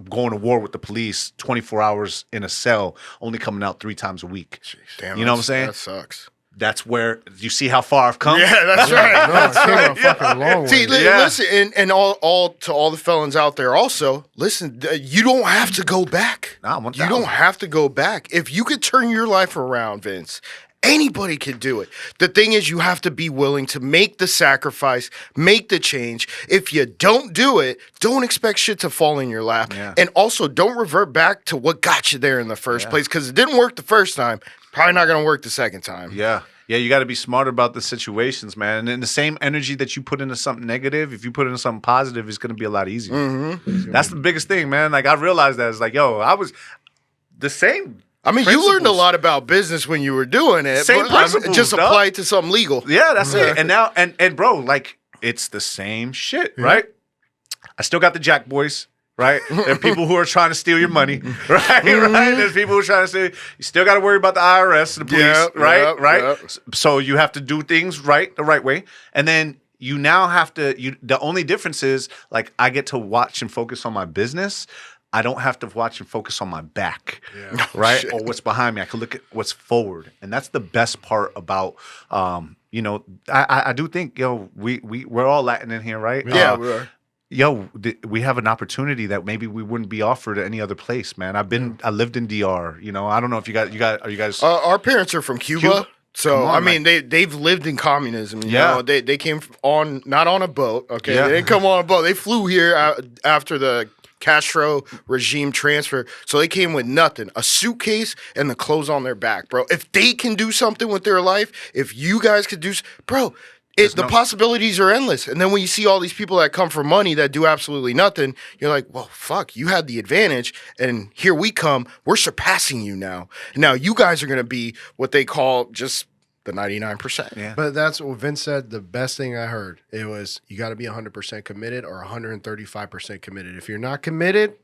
going to war with the police 24 hours in a cell, only coming out 3 times a week. Damn, you know what I'm saying? That sucks. That's where you see how far I've come. Yeah, that's right. No, it came a fucking long way. See, Yeah. listen, and all to all the felons out there also, listen, you don't have to go back. Nah, You 1,000. don't have to go back. If you could turn your life around, Vince, anybody can do it. The thing is, you have to be willing to make the sacrifice, make the change. If you don't do it, don't expect shit to fall in your lap. Yeah. And also, don't revert back to what got you there in the first place, because it didn't work the first time. Probably not going to work the second time. Yeah. Yeah, you got to be smarter about the situations, man. And then the same energy that you put into something negative, if you put into something positive, it's going to be a lot easier. That's the biggest thing, man. Like, I realized that. It's like, yo, I was the same. I mean, you learned a principles. lot about business when you were doing it. Same but, I mean, principles, just dog. apply it to something legal. Yeah, that's it. And now, and bro, like, it's the same shit, right? I still got the Jack Boys. Right? There are people who are trying to steal your money, right? Right? There's people who are trying to steal. You still got to worry about the IRS, the police, Yep, right? yep, Right? yep. So you have to do things right, the right way. And then you now have to, the only difference is, like, I get to watch and focus on my business. I don't have to watch and focus on my back, right? Or what's behind me. I can look at what's forward. And that's the best part about, you know, I do think, yo, we're all Latin in here, right? Yeah, we are. Yo, we have an opportunity that maybe we wouldn't be offered at any other place, man. I lived in DR. You know, I don't know if are you guys? Our parents are from Cuba. Cuba? So Come on, I mean, they've lived in communism. You know? They came on not on a boat. Okay, Yeah. they didn't come on a boat. They flew here after the Castro regime transfer. So they came with nothing, a suitcase and the clothes on their back, bro. If they can do something with their life, if you guys could do, bro. The possibilities are endless. And then when you see all these people that come for money that do absolutely nothing, you're like, well, fuck, you had the advantage. And here we come. We're surpassing you now. Now you guys are going to be what they call just the 99%. Yeah. But that's what Vince said. The best thing I heard, it was you got to be 100% committed or 135% committed. If you're not committed,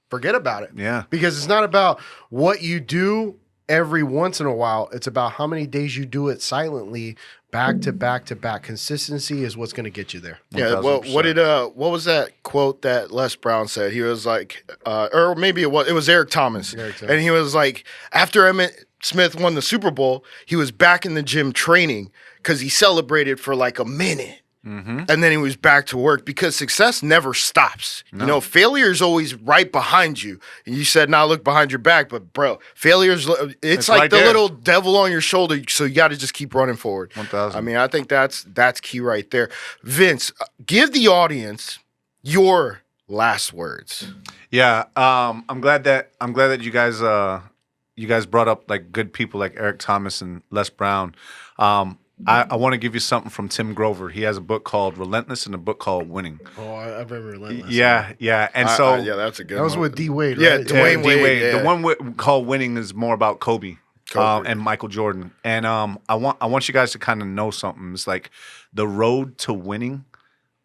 forget about it. Yeah. Because it's not about what you do every once in a while. It's about how many days you do it silently, back to back to back. Consistency is what's going to get you there. Yeah, well, 1000%. what was that quote that Les Brown said? He was like, or maybe it was Eric Thomas. And he was like, after Emmitt Smith won the Super Bowl, he was back in the gym training because he celebrated for like a minute. And then he was back to work, because success never stops. You know, failure is always right behind you. And you said, "Now look behind your back," but bro, failure's it's like right the there. little devil on your shoulder. So you got to just keep running forward. 1000. I mean, I think that's key right there. Vince, give the audience your last words. Yeah, I'm glad that you guys brought up like good people like Eric Thomas and Les Brown. I want to give you something from Tim Grover. He has a book called Relentless and a book called Winning. Oh, I've ever relentless. Yeah. And so yeah, that's a good. That was one. with D Wade, Yeah, right? Dwayne Wade. Yeah. The one called Winning is more about Kobe. And Michael Jordan. And I want you guys to kind of know something. It's like the road to winning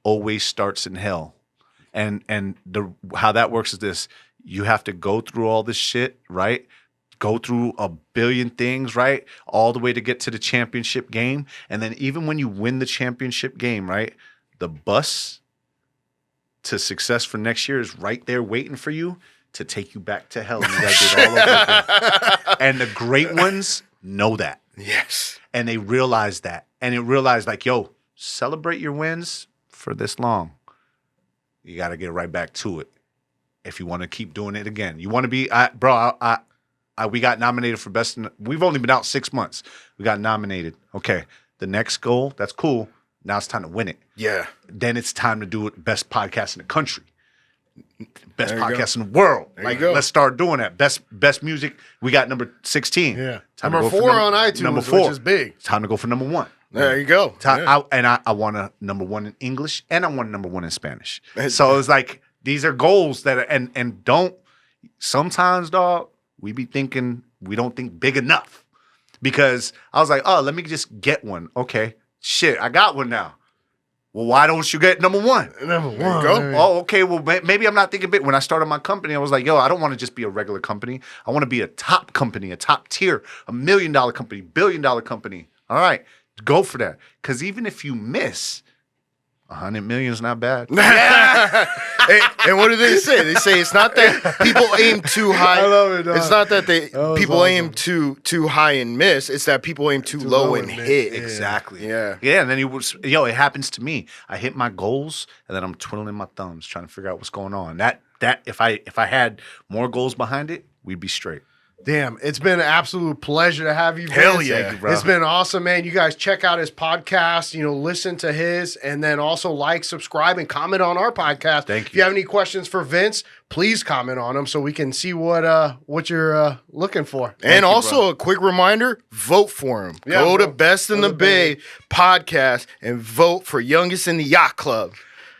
always starts in hell. And how that works is this: you have to go through all this shit, right? Go through a billion things, right? All the way to get to the championship game. And then even when you win the championship game, right? The bus to success for next year is right there waiting for you to take you back to hell. And you gotta do it all over again. And the great ones know that. Yes. And they realized that. And it realized like, yo, celebrate your wins for this long. You got to get right back to it if you want to keep doing it again. You want to be, we got nominated for best. We've only been out 6 months. We got nominated. Okay. The next goal, that's cool. Now it's time to win it. Yeah. Then it's time to do it best podcast in the country. Best There you podcast in the world. There you go. Let's start doing that. Best music. We got number 16. Yeah. Time to Number go for 4 on iTunes, number 4. which is big. It's time to go for number 1. There you go. I want a number 1 in English and I want a number 1 in Spanish. So it's like these are goals that are, and don't sometimes, dog, we be thinking we don't think big enough. Because I was like, oh, let me just get one. Okay. Shit, I got one now. Well, why don't you get number 1? Number 1. go. man. Oh, okay. Well, maybe I'm not thinking big. When I started my company, I was like, yo, I don't want to just be a regular company. I want to be a top company, a top tier, $1 million company, $1 billion company. All right, go for that. Because even if you miss, 100 million is not bad. And what do they say? They say it's not that people aim too high. I love it, dog. It's not that people awesome. aim too high and miss. It's that people aim too low and hit. Exactly. Yeah. Yeah. And then it happens to me. I hit my goals and then I'm twiddling my thumbs trying to figure out what's going on. That if I had more goals behind it, we'd be straight. Damn, it's been an absolute pleasure to have you. Hell Vince. yeah. Thank you, bro. It's been awesome, man. You guys check out his podcast, listen to his, and then also like, subscribe, and comment on our podcast. Thank you. If you have any questions for Vince, please comment on them so we can see what you're looking for. And also a quick reminder, vote for him. Yeah, Go to bro. Best in the Bay podcast and vote for Youngest in the Yacht Club.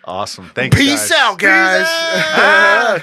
Awesome. Thank you. Peace out, guys.